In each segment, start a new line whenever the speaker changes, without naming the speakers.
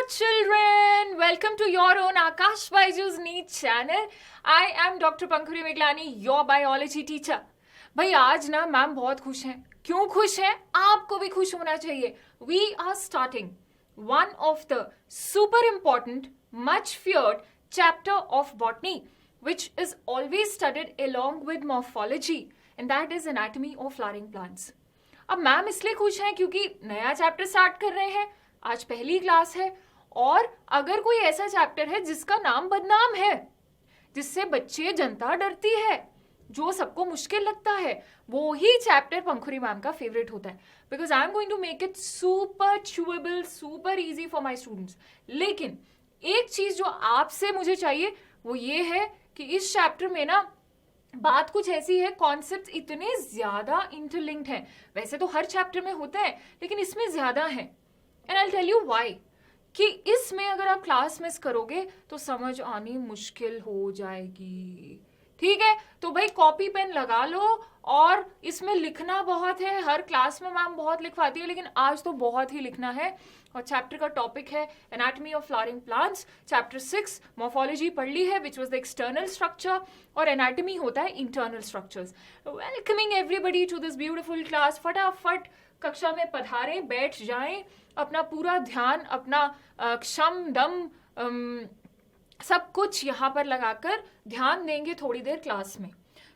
children, welcome to your own Akash Byju's NEET channel. I am Dr. Pankhuri Meglani, your biology teacher. भाई आज ना ma'am बहुत खुश हैं. क्यों खुश हैं? आपको भी खुश होना चाहिए. We are starting one of the super important, much feared chapter of botany, which is always studied along with morphology, and that is anatomy of flowering plants. अब मैम इसलिए खुश हैं क्योंकि नया चैप्टर स्टार्ट कर रहे हैं. आज पहली क्लास है और अगर कोई ऐसा चैप्टर है जिसका नाम बदनाम है, जिससे बच्चे जनता डरती है, जो सबको मुश्किल लगता है, वो ही चैप्टर पंखुरी मैम का फेवरेट होता है. Because I am going to make it super chewable, super easy for my students. लेकिन एक चीज जो आपसे मुझे चाहिए वो ये है कि इस चैप्टर में ना बात कुछ ऐसी है, कॉन्सेप्ट इतने ज्यादा इंटरलिंक्ड हैं. वैसे तो हर चैप्टर में होते हैं लेकिन इसमें ज्यादा है. And I tell you why. कि इसमें अगर आप क्लास मिस करोगे तो समझ आनी मुश्किल हो जाएगी. ठीक है, तो भाई कॉपी पेन लगा लो. और इसमें लिखना बहुत है. हर क्लास में मैम बहुत लिखवाती है लेकिन आज तो बहुत ही लिखना है. और चैप्टर का टॉपिक है anatomy of flowering plants. Chapter 6 morphology पढ़ ली है, which was the external structure, और एनाटॉमी होता है internal structures. Welcoming everybody to this beautiful class. फटाफट कक्षा में पधारें, बैठ जाएं, अपना पूरा ध्यान, अपना क्षम दम सब कुछ यहाँ पर लगाकर ध्यान देंगे थोड़ी देर क्लास में.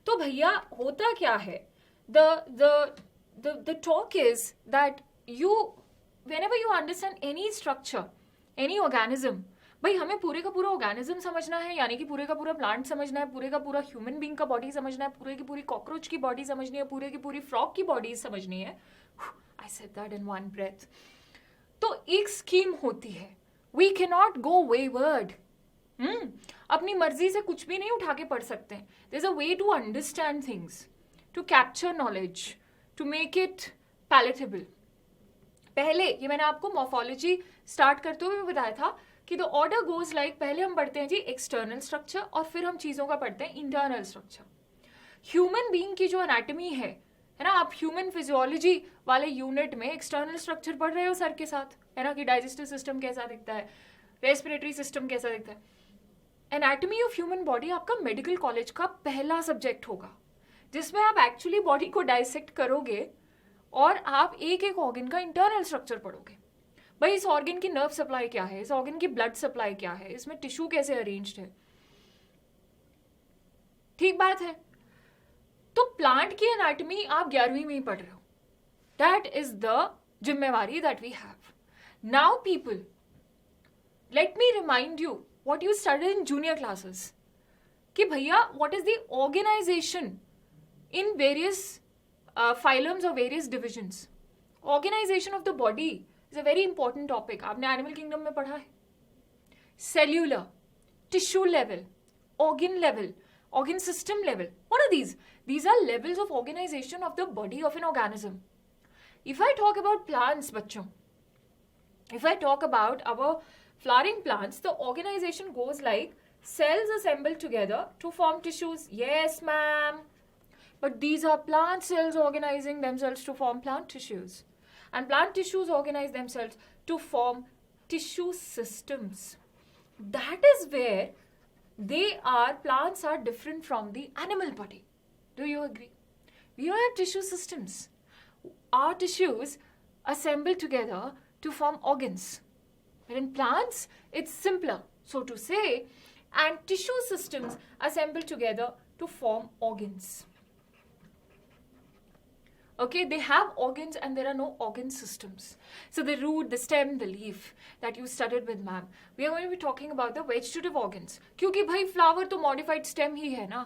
तो भैया होता क्या है, the talk is that you whenever you understand any structure, any organism, भाई हमें पूरे का पूरा ऑर्गेनिज्म समझना है, यानी कि पूरे का पूरा प्लांट समझना है, पूरे का पूरा ह्यूमन बीइंग का बॉडी समझना है, पूरे की पूरी कॉकरोच की बॉडी समझनी है, पूरे की पूरी फ्रॉग की बॉडी समझनी है. I said that in one breath. तो एक स्कीम होती है. We cannot go wayward. अपनी मर्जी से कुछ भी नहीं उठा के पढ़ सकते हैं. There's a way to understand things, to capture knowledge, to make it palatable. पहले ये मैंने आपको मॉर्फोलॉजी स्टार्ट करते हुए भी बताया था कि द ऑर्डर गोज लाइक, पहले हम पढ़ते हैं जी एक्सटर्नल स्ट्रक्चर और फिर हम चीजों का पढ़ते हैं इंटरनल स्ट्रक्चर. ह्यूमन बीइंग की जो एनाटॉमी है ना, आप ह्यूमन फिजियोलॉजी वाले यूनिट में एक्सटर्नल स्ट्रक्चर पढ़ रहे हो सर के साथ, है ना, कि डाइजेस्टिव सिस्टम कैसा दिखता है, रेस्पिरेटरी सिस्टम कैसा दिखता है. एनाटॉमी ऑफ ह्यूमन बॉडी आपका मेडिकल कॉलेज का पहला सब्जेक्ट होगा, जिसमें आप एक्चुअली बॉडी को डाइसेक्ट करोगे और आप एक एक ऑर्गन का इंटरनल स्ट्रक्चर पढ़ोगे. भाई इस ऑर्गन की नर्व सप्लाई क्या है, इस ऑर्गन की ब्लड सप्लाई क्या है, इसमें टिश्यू कैसे अरेंज्ड है. ठीक बात है. तो प्लांट की एनाटॉमी आप 11वीं में ही पढ़ रहे हो. दैट इज द जिम्मेवारी that we have. Now people, let me remind you what you studied in junior classes, कि भैया what is the organization in various phylums or various divisions. Organization of the body is a very important topic. आपने animal kingdom में पढ़ा है. Cellular, tissue level, organ system level. What are these? These are levels of organization of the body of an organism. If I talk about plants, बच्चों, if I talk about our flowering plants, the organization goes like cells assemble together to form tissues. Yes, ma'am. But these are plant cells organizing themselves to form plant tissues. And plant tissues organize themselves to form tissue systems. That is where plants are different from the animal body. Do you agree? We all have tissue systems. Our tissues assemble together to form organs. But in plants, it's simpler, so to say, and tissue systems assemble together to form organs. Okay, they have organs and there are no organ systems. So the root, the stem, the leaf that you studied with ma'am. We are going to be talking about the vegetative organs. क्योंकि भाई flower तो modified stem ही है ना,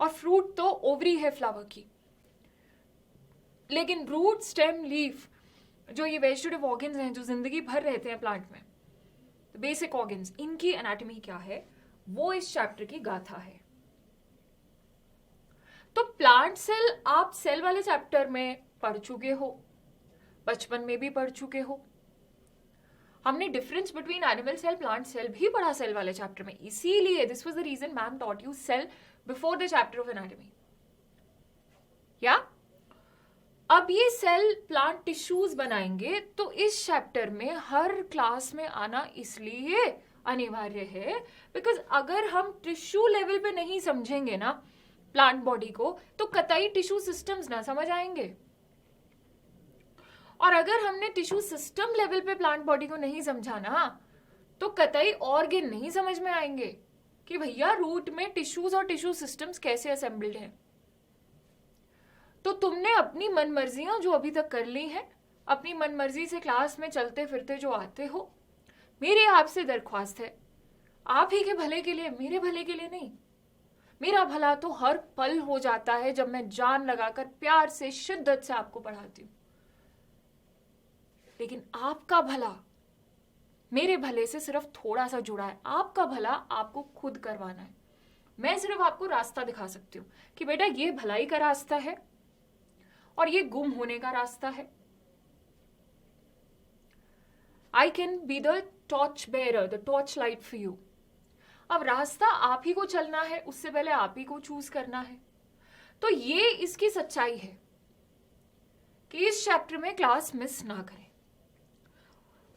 और fruit तो ovary है flower की. लेकिन root, stem, leaf जो ये वेजिटेटिव ऑर्गन्स हैं जो जिंदगी भर रहते हैं प्लांट में, बेसिक ऑर्गन्स, इनकी एनाटॉमी क्या है वो इस चैप्टर की गाथा है. तो प्लांट सेल आप सेल वाले चैप्टर में पढ़ चुके हो, बचपन में भी पढ़ चुके हो. हमने difference between animal cell plant cell भी पढ़ा सेल वाले चैप्टर में. इसीलिए this was the reason ma'am taught you cell before the chapter of anatomy. या अब ये सेल प्लांट टिश्यूज बनाएंगे, तो इस चैप्टर में हर क्लास में आना इसलिए अनिवार्य है बिकॉज अगर हम टिश्यू लेवल पे नहीं समझेंगे ना प्लांट बॉडी को, तो कतई टिश्यू सिस्टम्स ना समझ आएंगे। और अगर हमने टिश्यू सिस्टम लेवल पे प्लांट बॉडी को नहीं समझा ना, तो कतई ऑर्गन नहीं समझ में आएंगे कि भैया रूट में टिश्यूज और टिश्यू सिस्टम्स कैसे असेंबल्ड हैं। तो तुमने अपनी मनमर्जियां जो अभी तक कर ली हैं, अपनी मनमर्जी से क्लास में चलते फिरते जो आते हो, मेरी आपसे दरख्वास्त है, आप ही के भले के लिए, मेरे भले के लिए नहीं। मेरा भला तो हर पल हो जाता है जब मैं जान लगाकर प्यार से शिद्दत से आपको पढ़ाती हूं, लेकिन आपका भला मेरे भले से सिर्फ थोड़ा सा जुड़ा है। आपका भला आपको खुद करवाना है। मैं सिर्फ आपको रास्ता दिखा सकती हूँ कि बेटा ये भलाई का रास्ता है और ये गुम होने का रास्ता है। I can be the torch bearer, the torch light for you. अब रास्ता आप ही को चलना है, उससे पहले आप ही को चूज करना है। तो ये इसकी सच्चाई है कि इस चैप्टर में क्लास मिस ना करें।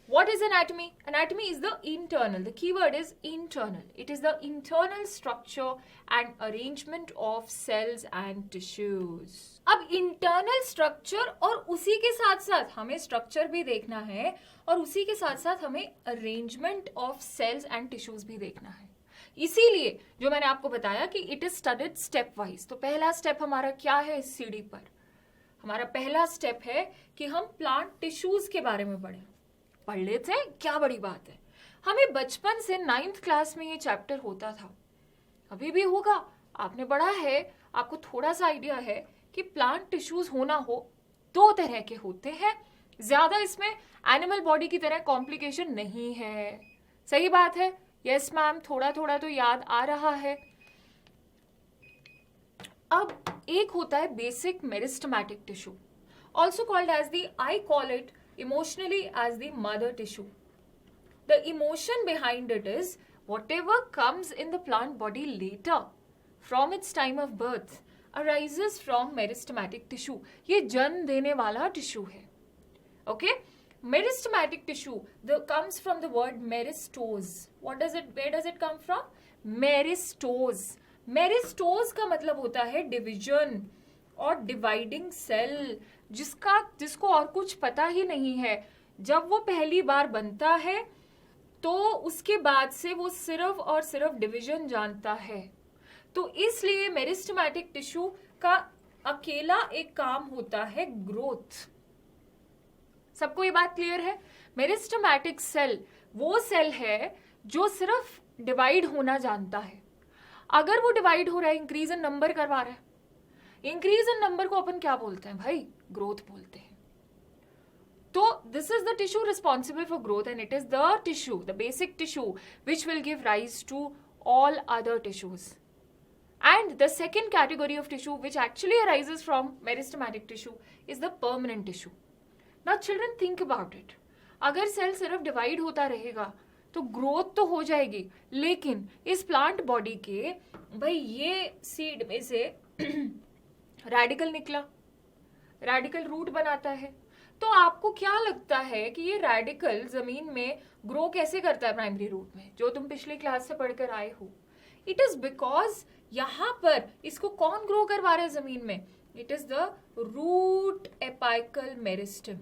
What is anatomy? Anatomy is the internal. The key word is internal. It is the internal structure and arrangement of cells and tissues. अब internal structure और उसी के साथ साथ हमें structure भी देखना है और उसी के साथ साथ हमें arrangement of cells and tissues भी देखना है। इसीलिए जो मैंने आपको बताया कि it is studied step wise। तो पहला step हमारा क्या है इस सीढ़ी पर? हमारा पहला step है कि हम plant tissues के बारे में पढ़ें। पढ़ लेते हैं, क्या बड़ी बात है। हमें बचपन से 9th क्लास में ये चैप्टर होता था, अभी भी होगा। आपने पढ़ा है, आपको थोड़ा सा आइडिया है कि प्लांट टिश्यूज होना हो 2 तरह के होते हैं। ज्यादा इसमें एनिमल बॉडी की तरह कॉम्प्लिकेशन नहीं है। सही बात है, यस मैम, थोड़ा थोड़ा तो याद आ रहा है। अब एक होता है basic meristematic tissue, also called as the, I call it emotionally as the mother tissue. The emotion behind it is whatever comes in the plant body later from its time of birth arises from meristematic tissue. ये जन्म देने वाला tissue है। Okay? Meristematic tissue comes from the word meristose. Where does it come from? Meristose. Meristose का मतलब होता है division और डिवाइडिंग सेल, जिसको और कुछ पता ही नहीं है। जब वो पहली बार बनता है तो उसके बाद से वो सिर्फ और सिर्फ डिवीजन जानता है। तो इसलिए मेरिस्टेमेटिक टिश्यू का अकेला एक काम होता है ग्रोथ। सबको ये बात क्लियर है? मेरिस्टेमेटिक सेल वो सेल है जो सिर्फ डिवाइड होना जानता है। अगर वो डिवाइड हो रहा है, इंक्रीज इन नंबर करवा रहा है, इंक्रीज इन नंबर को अपन क्या बोलते हैं भाई? ग्रोथ बोलते हैं। तो this is the tissue responsible for growth and it is the tissue, the basic tissue which will give rise to all other tissues. And the second category of tissue which actually arises from meristematic tissue is the permanent tissue. Now children think about it. अगर cell सिर्फ divide होता रहेगा तो growth तो हो जाएगी, लेकिन इस प्लांट बॉडी के भाई ये सीड में से रेडिकल निकला, रेडिकल रूट बनाता है। तो आपको क्या लगता है कि ये रेडिकल जमीन में ग्रो कैसे करता है प्राइमरी रूट में, जो तुम पिछली क्लास से पढ़कर आए हो? इट इज बिकॉज यहां पर इसको कौन ग्रो करवा रहा है जमीन में? It is the root apical meristem.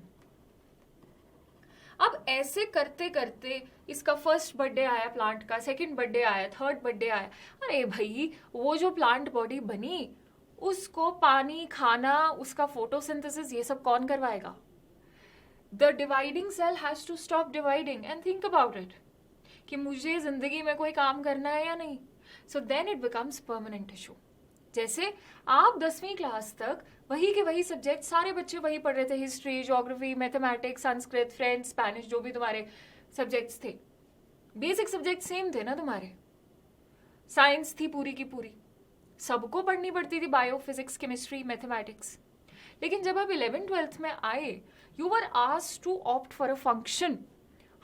अब ऐसे करते करते इसका फर्स्ट बर्थडे आया प्लांट का, सेकंड बर्थडे आया, थर्ड बर्थडे आया। अरे भाई, वो जो प्लांट बॉडी बनी उसको पानी, खाना, उसका फोटोसिंथेसिस, ये सब कौन करवाएगा? The dividing cell has to stop dividing and think about it कि मुझे जिंदगी में कोई काम करना है या नहीं। So then it becomes permanent tissue. जैसे आप 10वीं क्लास तक वही के वही सब्जेक्ट, सारे बच्चे वही पढ़ रहे थे, history, geography, mathematics, Sanskrit, French, Spanish, जो भी तुम्हारे सब्जेक्ट्स थे, बेसिक सब्जेक्ट सेम थे ना तुम्हारे। साइंस थी पूरी की पूरी, सबको पढ़नी पड़ती थी बायो, फिजिक्स, केमिस्ट्री, मैथमेटिक्स। लेकिन जब आप 11th-12th में आए, you were asked to opt for a function,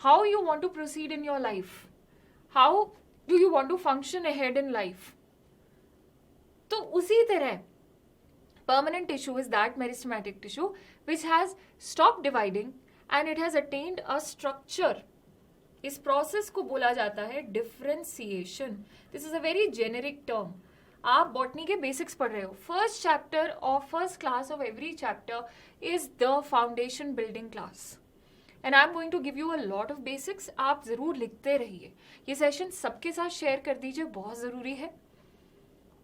how you want to proceed in your life, how do you want to function ahead in life. तो उसी तरह Permanent tissue is that meristematic tissue which has stopped dividing and it has attained a structure. इस process को बोला जाता है differentiation. This is a very generic term. आप botany के बेसिक्स पढ़ रहे हो. फर्स्ट चैप्टर और first class of every chapter is the foundation building class and I am going to give you a lot of basics. आप जरूर लिखते रहिए. ये सेशन सबके साथ शेयर कर दीजिए, बहुत जरूरी है.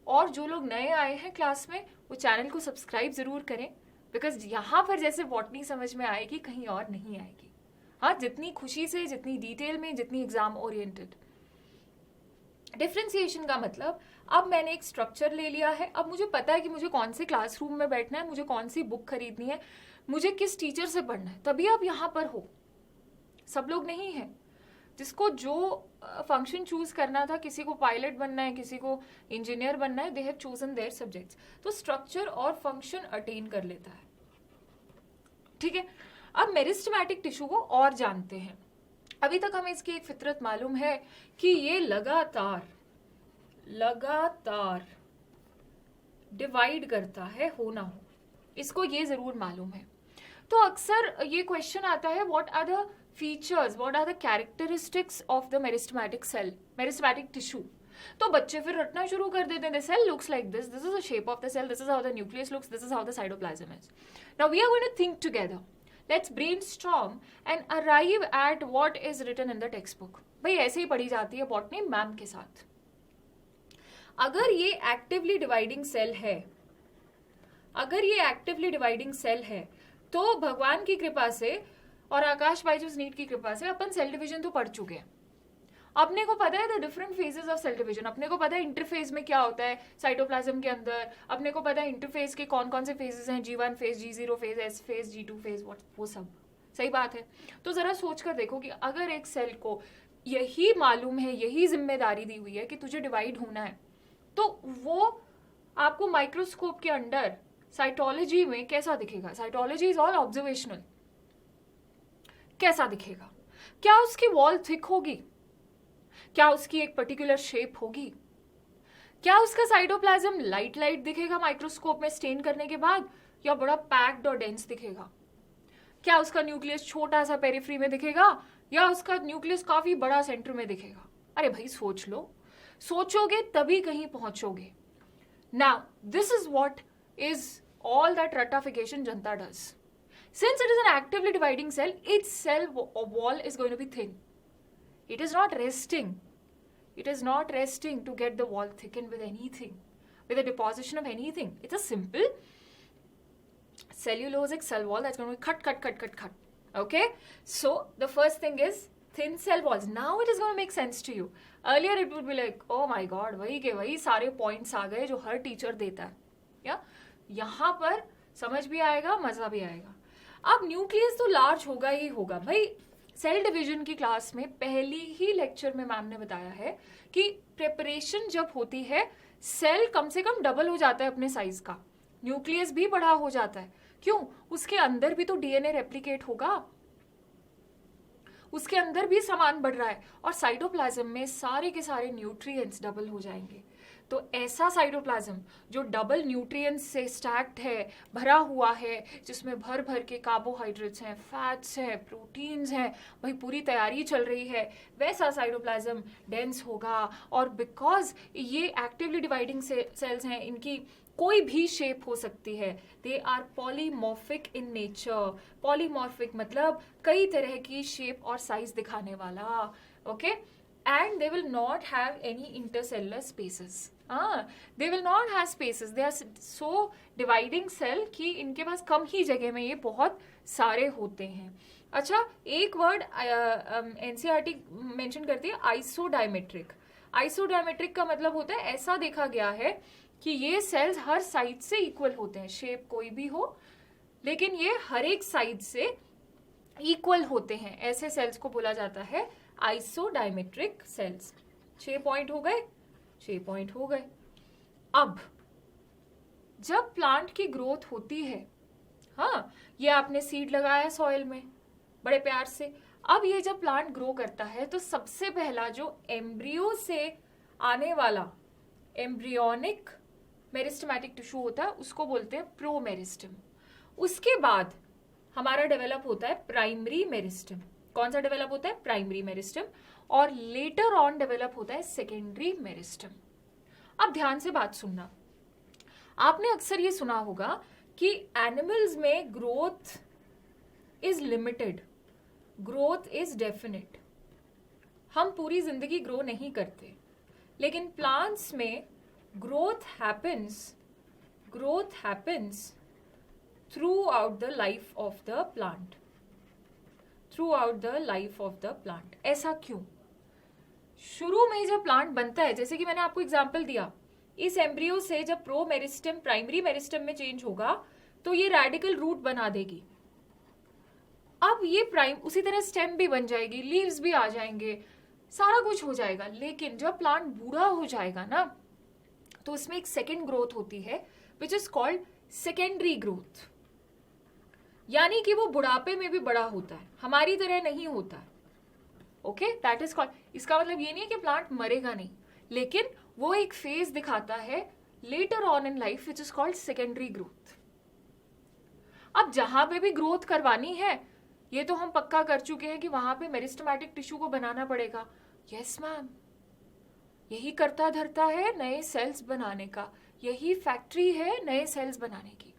और जो लोग नए आए हैं क्लास में वो चैनल को सब्सक्राइब जरूर करें, बिकॉज यहाँ पर जैसे बॉटनी समझ में आएगी कहीं और नहीं आएगी. हाँ, जितनी खुशी से, जितनी डिटेल में, जितनी एग्जाम ओरिएंटेड. डिफरेंशिएशन का मतलब अब मैंने एक स्ट्रक्चर ले लिया है. अब मुझे पता है कि मुझे कौन से क्लासरूम में बैठना है, मुझे कौन सी बुक खरीदनी है, मुझे किस टीचर से पढ़ना है. तभी आप यहाँ पर हो. सब लोग नहीं है. जिसको जो फंक्शन चूज करना था, किसी को पायलट बनना है, किसी को इंजीनियर बनना है, they have chosen their subjects. तो स्ट्रक्चर और फंक्शन अटेन कर लेता है. ठीक है. अब मेरिस्टेमेटिक टिश्यू को और जानते हैं. अभी तक हमें इसकी एक फितरत मालूम है कि ये लगातार डिवाइड करता है, हो ना हो. इसको ये जरूर मालूम है. तो अक्सर ये क्वेश्चन आता है, what are the features, what are the characteristics of the meristematic cell, meristematic tissue. तो बच्चे फिर रटना शुरू कर देते हैं. The cell looks like this, this is the shape of the cell, this is how the nucleus looks, this is how the cytoplasm is. Now we are going to think together. Let's brainstorm and arrive at what is written in the textbook. भाई ऐसे ही पढ़ी जाती है botany ma'am के साथ. अगर ये actively dividing cell है, तो भगवान की कृपा से और आकाश बायजूस नीट की कृपा से अपन सेल डिवीजन तो पढ़ चुके हैं. अपने को पता है the different phases of cell division. अपने को पता है इंटरफेज में क्या होता है साइटोप्लाज्म के अंदर. अपने को पता है इंटरफेज के कौन कौन से फेजेस हैं, G1 phase, G0 phase, S phase, G2 phase, वो सब. सही बात है. तो जरा सोच कर देखो कि अगर एक सेल को यही मालूम है, यही जिम्मेदारी दी हुई है कि तुझे डिवाइड होना है, तो वो आपको माइक्रोस्कोप के अंडर साइटोलॉजी में कैसा दिखेगा. Cytology is all observational. कैसा दिखेगा? क्या उसकी वॉल थिक होगी? क्या उसकी एक पर्टिकुलर शेप होगी? क्या उसका साइटोप्लाज्म लाइट दिखेगा माइक्रोस्कोप में स्टेन करने के बाद, या बड़ा पैक्ड और डेंस दिखेगा? क्या उसका न्यूक्लियस छोटा सा पेरिफ्री में दिखेगा, या उसका न्यूक्लियस काफी बड़ा सेंटर में दिखेगा? अरे भाई सोच लो. सोचोगे तभी कहीं पहुंचोगे. Now this is what is all that rattafication janta does. Since it is an actively dividing cell, it's cell wall is going to be thin. It is not resting. It is not resting to get the wall thickened with anything, with a deposition of anything. It's a simple cellulosic cell wall that's going to be cut. Okay? So, the first thing is thin cell walls. Now it is going to make sense to you. Earlier it would be like, oh my god, वही के वही सारे points आ गए जो हर teacher देता है. या यहाँ पर समझ भी आएगा, मजा भी आएगा. अब न्यूक्लियस तो लार्ज होगा ही होगा. भाई सेल डिवीजन की क्लास में पहली ही लेक्चर में मैम ने बताया है कि प्रिपरेशन जब होती है, सेल कम से कम डबल हो जाता है अपने साइज का. न्यूक्लियस भी बड़ा हो जाता है. क्यों? उसके अंदर भी तो डीएनए रेप्लिकेट होगा, उसके अंदर भी सामान बढ़ रहा है, और साइटोप्लाज्म में सारे के सारे न्यूट्रिएंट्स डबल हो जाएंगे. तो ऐसा साइटोप्लाज्म जो डबल न्यूट्रिएंट्स से स्टैक्ड है, भरा हुआ है, जिसमें भर भर के कार्बोहाइड्रेट्स हैं, फैट्स हैं, प्रोटीन्स हैं, भाई पूरी तैयारी चल रही है, वैसा साइटोप्लाज्म डेंस होगा. और बिकॉज ये एक्टिवली डिवाइडिंग सेल्स हैं, इनकी कोई भी शेप हो सकती है. They are polymorphic in nature. Polymorphic मतलब कई तरह की शेप और साइज दिखाने वाला. Okay. And they will not have any intercellular spaces. They will not have spaces. They are so dividing cell कि इनके पास कम ही जगह में ये बहुत सारे होते हैं. अच्छा, एक वर्ड एनसीईआरटी मेंशन करती है, आइसोडायमेट्रिक. आइसोडायमेट्रिक का मतलब होता है ऐसा देखा गया है कि ये सेल्स हर साइड से इक्वल होते हैं. शेप कोई भी हो, लेकिन ये हर एक साइड से इक्वल होते हैं. ऐसे सेल्स को बोला जाता है आइसोडायमेट्रिक सेल्स. 6 पॉइंट हो गए. 6 पॉइंट हो गए. अब जब प्लांट की ग्रोथ होती है, हाँ, ये आपने सीड लगाया सॉइल में बड़े प्यार से. अब ये जब प्लांट ग्रो करता है तो सबसे पहला जो एम्ब्रियो से आने वाला एम्ब्रियोनिक मेरिस्टमैटिक टिश्यू होता है, उसको बोलते हैं प्रोमेरिस्टम। उसके बाद हमारा डेवलप होता है प्राइमरी मेरिस्टम। कौन सा डेवलप होता है? Primary meristem. और लेटर ऑन डेवलप होता है सेकेंडरी मेरिस्टम। अब ध्यान से बात सुनना, आपने अक्सर ये सुना होगा कि एनिमल्स में growth is limited, growth is definite. हम पूरी जिंदगी ग्रो नहीं करते, लेकिन प्लांट्स में growth happens through out the life of the plant, through out the life of the plant. ऐसा क्यों? शुरू में जब प्लांट बनता है, जैसे कि मैंने आपको एग्जांपल दिया, इस एम्ब्रियो से जब प्रो मेरिस्टम प्राइमरी मेरिस्टम में चेंज होगा तो ये रेडिकल रूट बना देगी। अब ये उसी तरह स्टेम भी बन जाएगी, लीव्स भी आ जाएंगे, सारा कुछ हो जाएगा। लेकिन जब प्लांट बूढ़ा हो जाएगा ना, तो उसमें एक सेकेंड ग्रोथ होती है which is called secondary growth. यानी कि वो बुढ़ापे में भी बड़ा होता है, हमारी तरह नहीं होता है। ओके, दैट इज कॉल्ड, इसका मतलब ये नहीं है कि प्लांट मरेगा नहीं, लेकिन वो एक फेज दिखाता है later on in life which is called secondary growth. अब जहां पे भी ग्रोथ करवानी है, ये तो हम पक्का कर चुके हैं कि वहां पे मेरिस्टमैटिक टिश्यू को बनाना पड़ेगा। यस मैम, यही करता धरता है नए सेल्स बनाने का, यही फैक्ट्री है नए सेल्स बनाने की।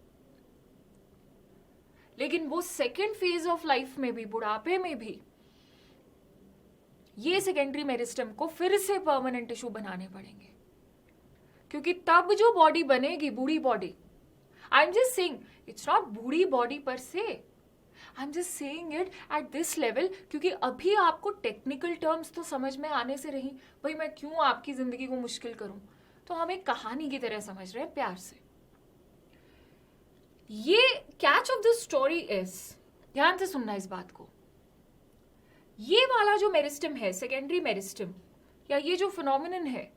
लेकिन वो सेकेंड फेज ऑफ लाइफ में भी, बुढ़ापे में भी, ये सेकेंडरी मेरिस्टम को फिर से परमानेंट टिश्यू बनाने पड़ेंगे, क्योंकि तब जो बॉडी बनेगी, बूढ़ी body, I am just saying it's not Burhi body पर से, I am just saying it at this level, क्योंकि अभी आपको टेक्निकल टर्म्स तो समझ में आने से रही। भाई मैं क्यों आपकी जिंदगी को मुश्किल करूं, तो हम एक कहानी की तरह समझ रहे हैं, प्यार से। ये catch of the story is, ध्यान से सुनना इस बात को, ये वाला जो मेरिस्टम है, सेकेंडरी मेरिस्टम, या ये जो फिनोमिनन है,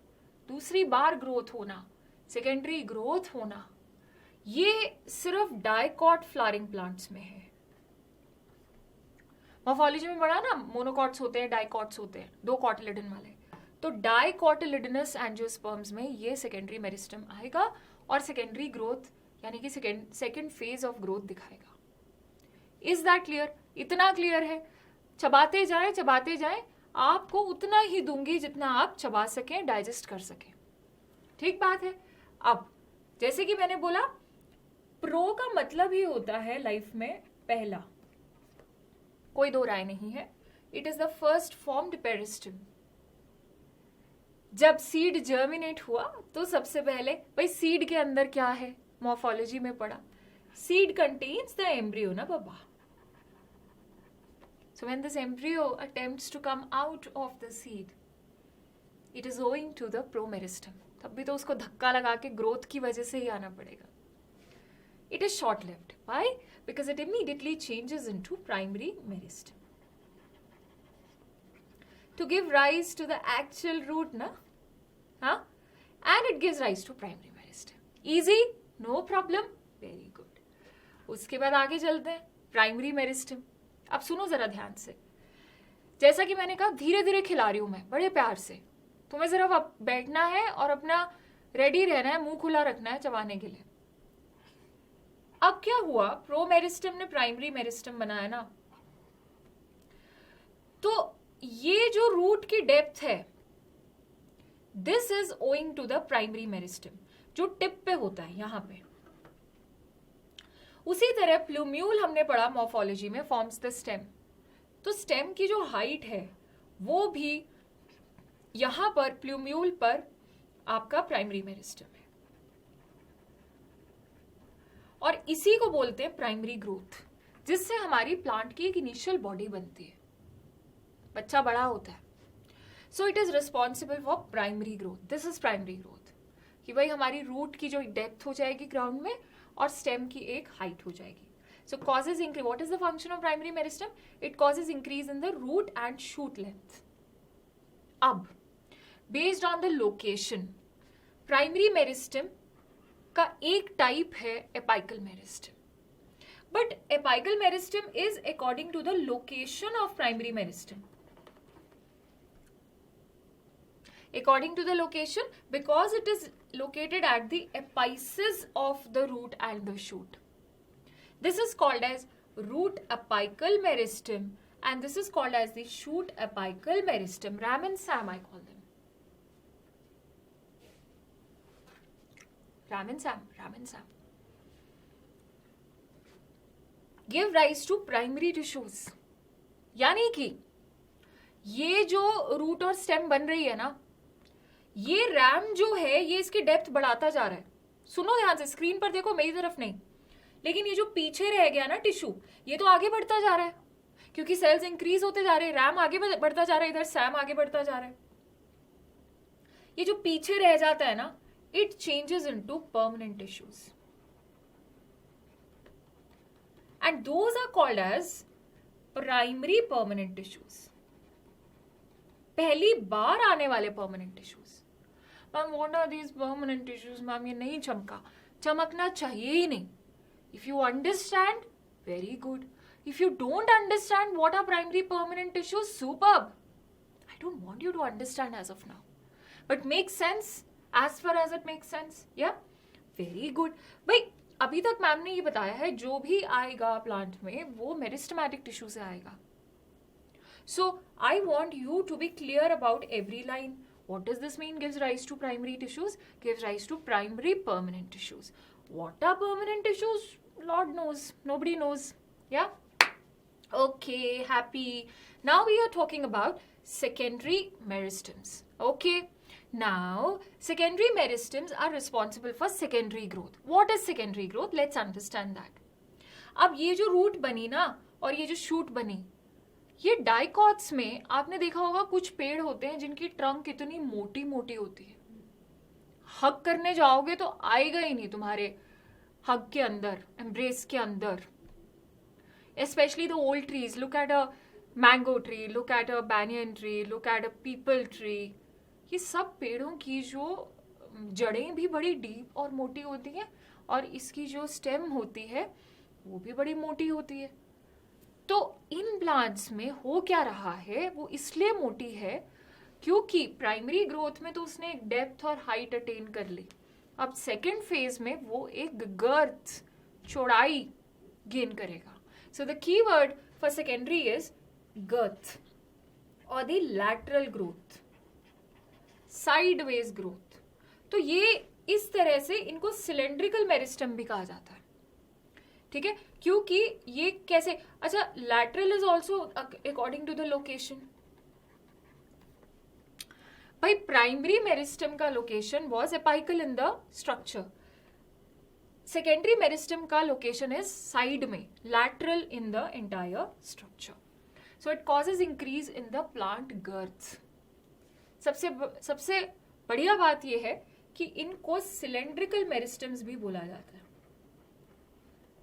दूसरी बार ग्रोथ होना, सेकेंडरी ग्रोथ होना, ये सिर्फ डाइकॉट फ्लावरिंग प्लांट्स में है। मॉर्फोलॉजी में पढ़ा ना, मोनोकॉट्स होते हैं, डाइकॉट्स होते हैं, दो कॉटिलिडन वाले। तो डाइकॉटिलिडनस एंजियोस्पर्म्स में ये सेकेंडरी मेरिस्टम आएगा और सेकेंडरी ग्रोथ यानी कि सेकेंड फेज ऑफ ग्रोथ दिखाएगा। Is that clear? इतना क्लियर है? चबाते जाएं, आपको उतना ही दूंगी जितना आप चबा सकें, डाइजेस्ट कर सकें। ठीक बात है। अब जैसे कि मैंने बोला, प्रो का मतलब ही होता है लाइफ में पहला, कोई दो राय नहीं है। It is the first formed meristem. जब सीड जर्मिनेट हुआ तो सबसे पहले, भाई सीड के अंदर क्या है, मॉर्फोलॉजी में पढ़ा, सीड कंटेन्स द एम्ब्रियो ना बाबा। So when this embryo attempts to come out of the seed, it is owing to the promeristem. तब भी तो उसको धक्का लगा के ग्रोथ की वजह से ही आना पड़ेगा। It is short-lived. Why? Because it immediately changes into primary meristem. To give rise to the actual root, na? Huh? And it gives rise to primary meristem. Easy? No problem? Very good. उसके बाद आगे चलते हैं, primary meristem. अब सुनो जरा ध्यान से, जैसा कि मैंने कहा धीरे धीरे खिला रही हूं मैं, बड़े प्यार से। तुम्हें सिर्फ अब बैठना है और अपना रेडी रहना है, मुंह खुला रखना है चबाने के लिए। अब क्या हुआ, प्रो मेरिस्टम ने प्राइमरी मेरिस्टम बनाया ना, तो ये जो रूट की डेप्थ है, this is owing to the primary meristem, जो टिप पे होता है यहां पे। उसी तरह प्लूम्यूल हमने पढ़ा मॉर्फोलॉजी में, फॉर्म्स द स्टेम। तो स्टेम की जो हाइट है वो भी यहां पर प्लूम्यूल पर आपका प्राइमरी मेरिस्टम है, और इसी को बोलते हैं प्राइमरी ग्रोथ, जिससे हमारी प्लांट की एक इनिशियल बॉडी बनती है, बच्चा बड़ा होता है। So it is responsible for primary growth. This is primary growth, कि भाई हमारी रूट की जो डेप्थ हो जाएगी ग्राउंड में और स्टेम की एक हाइट हो जाएगी। So causes increase, what is the function of primary meristem? It causes increase in the root and shoot length. अब based on the location, primary meristem का एक टाइप है apical meristem, but apical meristem is according to the location of primary meristem. According to the location, because it is located at the apices of the root and the shoot. This is called as root apical meristem, and this is called as the shoot apical meristem. Ram and Sam, I call them. Ram and Sam, Ram and Sam. Give rise to primary tissues. यानी कि ये जो root और stem बन रही है ना, ये रैम जो है ये इसकी डेप्थ बढ़ाता जा रहा है. सुनो ध्यान से, स्क्रीन पर देखो, मेरी तरफ नहीं. लेकिन ये जो पीछे रह गया ना टिश्यू, ये तो आगे बढ़ता जा रहा है क्योंकि सेल्स इंक्रीज होते जा रहे हैं. रैम आगे बढ़ता जा रहा है, इधर सैम आगे बढ़ता जा रहा है. ये जो पीछे रह जाता है ना, it changes into permanent tissues, and those are called as primary permanent tissues. पहली बार आने वाले permanent tissues. Ma'am what are these permanent tissues? Ma'am ये नहीं चमका, चमकना चाहिए ही नहीं. If you understand, very good. If you don't understand what are primary permanent tissues, superb. I don't want you to understand as of now, but makes sense as far as it makes sense. Yeah, very good. भाई अभी तक ma'am ने ये बताया है जो भी आएगा प्लांट में वो मेरिस्टेमेटिक टिश्यू से आएगा. So I want you to be clear about every line. What does this mean? Gives rise to primary tissues, gives rise to primary permanent tissues. What are permanent tissues? Lord knows. Nobody knows. Yeah? Okay, happy. Now we are talking about secondary meristems. Okay? Now, secondary meristems are responsible for secondary growth. What is secondary growth? Let's understand that. अब ये जो root बनी ना और ये जो shoot बनी, ये डाइकॉट्स में आपने देखा होगा कुछ पेड़ होते हैं जिनकी ट्रंक इतनी मोटी मोटी होती है, हग करने जाओगे तो आएगा ही नहीं तुम्हारे हग के अंदर, एम्ब्रेस के अंदर. Especially the old trees. Look at a mango tree, look at a banyan tree, look at a peepal tree. ये सब पेड़ों की जो जड़ें भी बड़ी डीप और मोटी होती हैं और इसकी जो स्टेम होती है वो भी बड़ी मोटी होती है. तो इन प्लांट्स में हो क्या रहा है, वो इसलिए मोटी है क्योंकि प्राइमरी ग्रोथ में तो उसने एक डेप्थ और हाइट अटेन कर ली. अब सेकेंड फेज में वो एक गर्थ, चौड़ाई गेन करेगा. So the key word for secondary is girth और the lateral growth, sideways growth. तो ये इस तरह से इनको सिलेंड्रिकल मेरिस्टम भी कहा जाता है. ठीक है, क्योंकि ये कैसे, अच्छा lateral is also according to the location. भाई प्राइमरी मेरिस्टम का location was apical in the structure, secondary meristem का लोकेशन इज साइड में, lateral in the entire structure. So it causes increase in the plant girth. सबसे बढ़िया बात यह है कि इनको सिलेंड्रिकल मेरिस्टम्स भी बोला जाता है.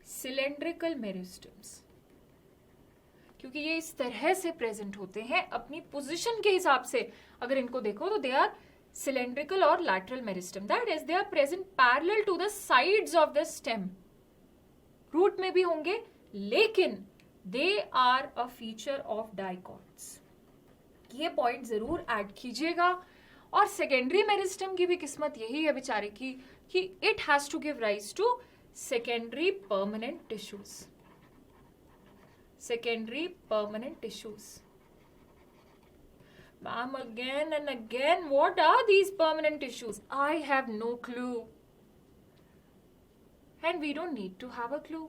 सिलेंड्रिकल मेरिस्टम्स क्योंकि ये इस तरह से प्रेजेंट होते हैं अपनी पोजीशन के हिसाब से. अगर इनको देखो तो दे आर सिलेंड्रिकल और lateral meristem. That is they are present parallel to the sides of the stem. Root में भी होंगे लेकिन they are a feature of dicots. ये पॉइंट जरूर ऐड कीजिएगा. और सेकेंडरी मेरिस्टम की भी किस्मत यही है बेचारे की कि it has to give rise to secondary permanent tissues. Secondary permanent tissues. Ma'am, again and again, what are these permanent tissues? I have no clue. And we don't need to have a clue.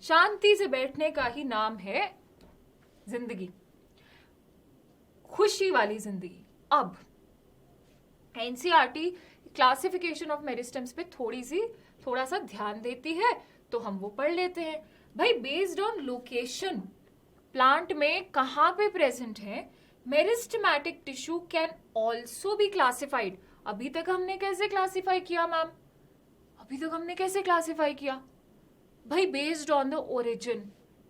शांति से बैठने का ही नाम है जिंदगी, खुशी वाली जिंदगी. अब एनसीईआरटी क्लासिफिकेशन ऑफ मेरिस्टम्स पे थोड़ा सा ध्यान देती है तो हम वो पढ़ लेते हैं. भाई बेस्ड ऑन लोकेशन प्लांट में कहां पे प्रेजेंट है, meristematic tissue can also be classified. अभी तक हमने कैसे क्लासिफाई किया मैम? अभी तक हमने कैसे क्लासिफाई किया भाई? Based on the origin,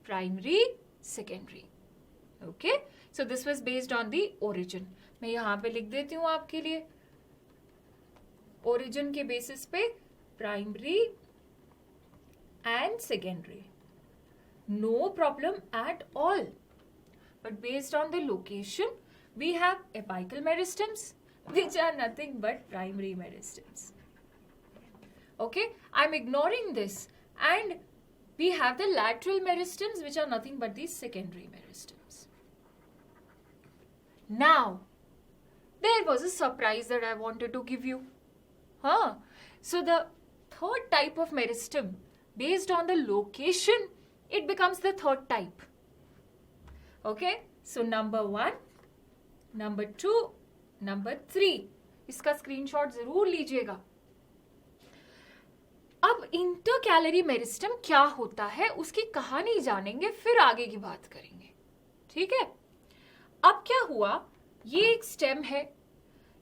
primary, secondary. Okay, so this was based on the origin. मैं यहां पे लिख देती हूं आपके लिए. ओरिजिन के बेसिस पे primary and secondary, no problem at all. But based on the location, we have apical meristems, which are nothing but primary meristems. Okay, I'm ignoring this, and we have the lateral meristems, which are nothing but the secondary meristems. Now, there was a surprise that I wanted to give you. So the third type of meristem, based on the location, it becomes the third type. Okay, so number 1, number 2, number 3. इसका screenshot जरूर लीजिएगा. अब intercalary meristem क्या होता है उसकी कहानी जानेंगे, फिर आगे की बात करेंगे. ठीक है. अब क्या हुआ, ये एक स्टेम है,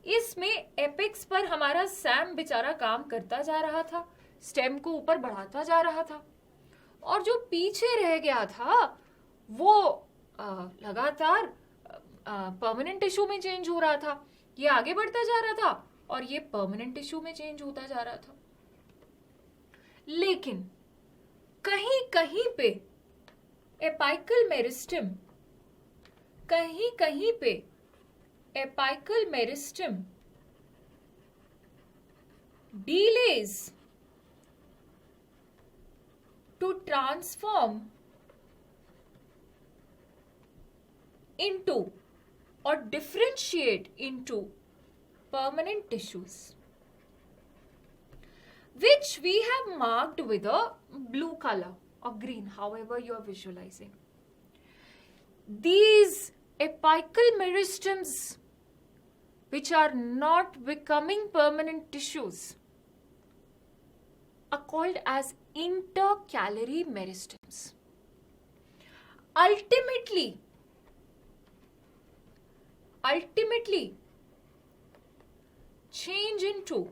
इसमें एपेक्स पर हमारा सैम बेचारा काम करता जा रहा था, स्टेम को ऊपर बढ़ाता जा रहा था, और जो पीछे रह गया था वो लगातार परमानेंट टिश्यू में चेंज हो रहा था. ये आगे बढ़ता जा रहा था और ये परमानेंट टिश्यू में चेंज होता जा रहा था. लेकिन कहीं कहीं पे एपाइकल मेरिस्टम, कहीं कहीं पे apical meristem delays to transform into or differentiate into permanent tissues, which we have marked with a blue color or green, however you are visualizing. These apical meristems, which are not becoming permanent tissues, are called as intercalary meristems. Ultimately, change into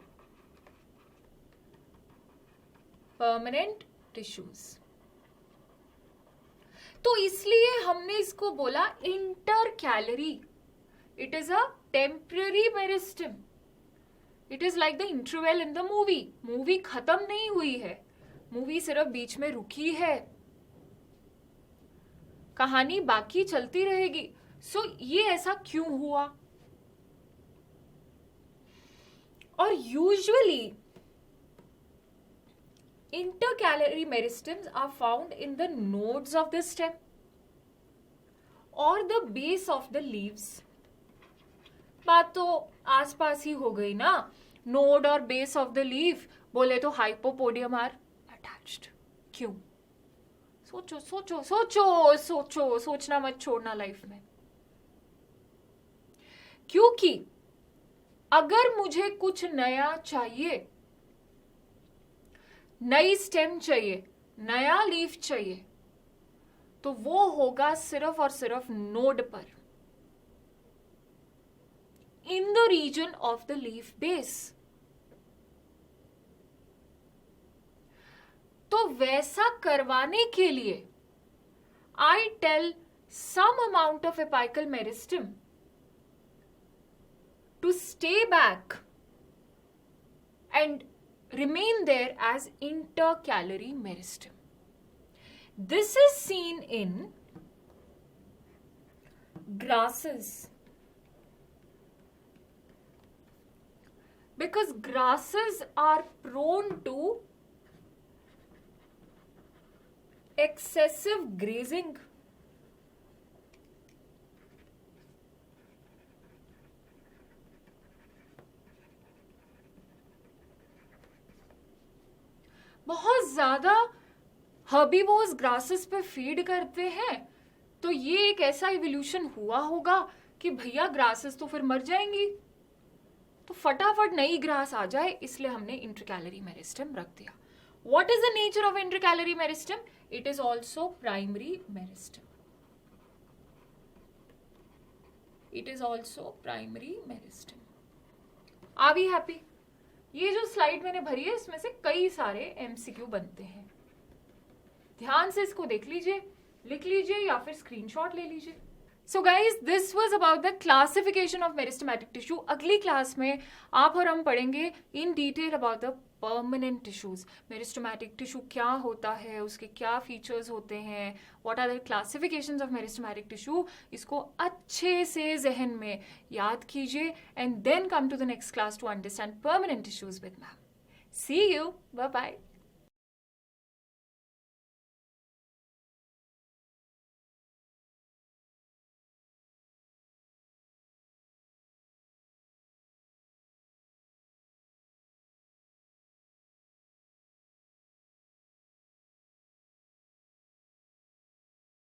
permanent tissues. तो इसलिए हमने इसको बोला intercalary. It is a temporary meristem. It is like the interval in the movie. Movie खत्म नहीं हुई है, movie सिर्फ बीच में रुकी है, कहानी बाकी चलती रहेगी. सो ये ऐसा क्यों हुआ? और usually intercalary meristems are found in the nodes of the stem or the base of the leaves. बात तो आसपास ही हो गई ना. नोड और बेस ऑफ द लीफ बोले तो हाइपोपोडियम आर अटैच्ड. क्यों? सोचो सोचो सोचो सोचो, सोचना मत छोड़ना लाइफ में. क्योंकि अगर मुझे कुछ नया चाहिए, नई स्टेम चाहिए, नया लीफ चाहिए, तो वो होगा सिर्फ और सिर्फ नोड पर, in the region of the leaf base. तो वैसा करवाने के लिए I tell some amount of apical meristem to stay back and remain there as intercalary meristem. This is seen in grasses, because grasses are prone to excessive grazing. बहुत ज्यादा herbivores grasses पे feed करते हैं, तो ये एक ऐसा evolution हुआ होगा कि भैया ग्रासेस तो फिर मर जाएंगी, तो फटाफट नई ग्रास आ जाए, इसलिए हमने इंटरकैलरी मेरिस्टम रख दिया. What is the nature of intercalary meristem? It is also primary meristem. It is also primary meristem. Are we happy? ये जो स्लाइड मैंने भरी है इसमें से कई सारे एमसीक्यू बनते हैं. ध्यान से इसको देख लीजिए, लिख लीजिए या फिर स्क्रीनशॉट ले लीजिए. So guys, this was about the classification of meristematic tissue. अगली क्लास में आप और हम पढ़ेंगे in detail about the permanent tissues. Meristematic tissue क्या होता है, उसके क्या फीचर्स होते हैं, what are the classifications of meristematic tissue, इसको अच्छे से जहन में याद कीजिए and then come to the next class to understand permanent tissues with ma'am. See you, bye bye.